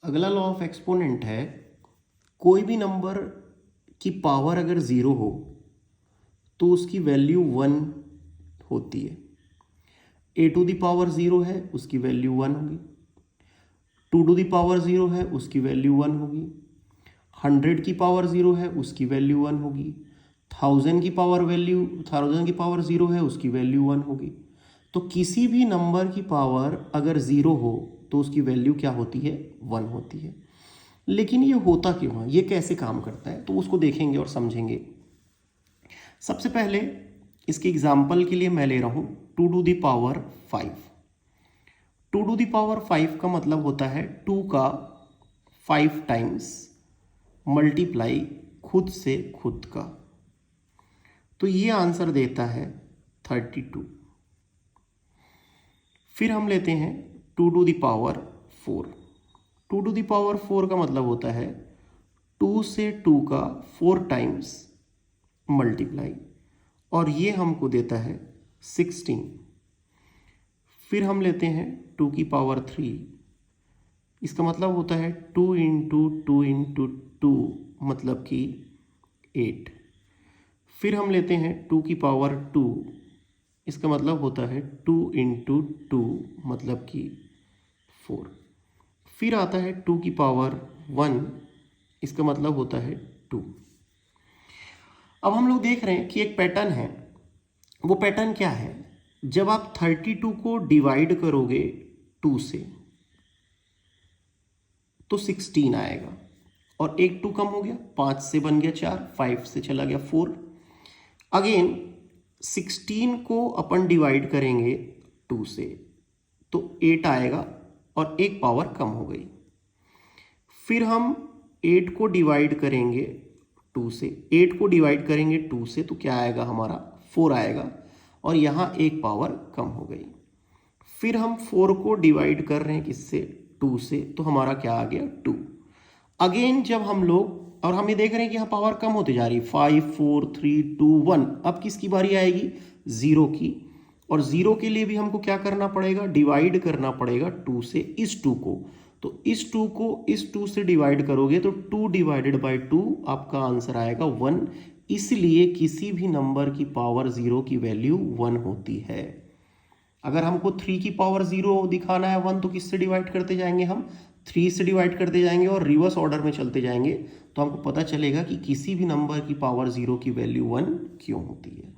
अगला law of exponent है, कोई भी नंबर की पावर अगर ज़ीरो हो तो उसकी वैल्यू 1 होती है। ए टू द पावर 0 है, उसकी वैल्यू 1 होगी। 2 टू द पावर 0 है, उसकी वैल्यू 1 होगी। 100 की पावर 0 है, उसकी वैल्यू 1 होगी। 1000 की पावर 0 है, उसकी वैल्यू 1 होगी। तो किसी भी नंबर की पावर अगर 0 हो तो उसकी वैल्यू क्या होती है? 1 होती है। लेकिन ये होता क्यों है, ये कैसे काम करता है, तो उसको देखेंगे और समझेंगे। सबसे पहले इसके एग्जाम्पल के लिए मैं ले रहा हूँ 2 to the power 5। 2 to the power 5 का मतलब होता है 2 का 5 टाइम्स मल्टीप्लाई खुद से खुद का, तो ये आंसर देता है 32। फिर हम लेते हैं 2 to the power 4। 2 to the power 4 का मतलब होता है 2 से 2 का 4 टाइम्स मल्टीप्लाई, और ये हमको देता है 16। फिर हम लेते हैं 2 की पावर 3। इसका मतलब होता है 2 इंटू 2 इंटू 2 मतलब कि 8। फिर हम लेते हैं 2 की पावर 2। इसका मतलब होता है 2 इंटू 2 मतलब कि 4। फिर आता है 2 की पावर 1। इसका मतलब होता है 2। अब हम लोग देख रहे हैं कि एक पैटर्न है। वो पैटर्न क्या है? जब आप 32 को डिवाइड करोगे 2 से तो 16 आएगा, और एक 2 कम हो गया, 5 से बन गया 4, 5 से चला गया 4। अगेन 16 को अपन डिवाइड करेंगे 2 से तो 8 आएगा, और एक पावर कम हो गई। फिर हम 8 को डिवाइड करेंगे 2 से, 8 को डिवाइड करेंगे 2 से तो क्या आएगा हमारा? 4 आएगा, और यहाँ एक पावर कम हो गई। फिर हम 4 को डिवाइड कर रहे हैं किससे? 2 से, तो हमारा क्या आ गया? 2। अगेन जब हम लोग, और हम ये देख रहे हैं कि यहाँ पावर कम होती जा रही है, 5 4 3 2 1। अब किसकी बारी आएगी? 0 की। और 0 के लिए भी हमको क्या करना पड़ेगा? डिवाइड करना पड़ेगा 2 से इस 2 को। तो इस 2 को इस 2 से डिवाइड करोगे तो 2 डिवाइडेड बाई 2 आपका आंसर आएगा 1। इसलिए किसी भी नंबर की पावर 0 की वैल्यू 1 होती है। अगर हमको 3 की पावर 0 दिखाना है 1, तो किससे डिवाइड करते जाएंगे? हम 3 से डिवाइड करते जाएंगे और रिवर्स ऑर्डर में चलते जाएंगे, तो हमको पता चलेगा कि किसी भी नंबर की पावर 0 की वैल्यू 1 क्यों होती है।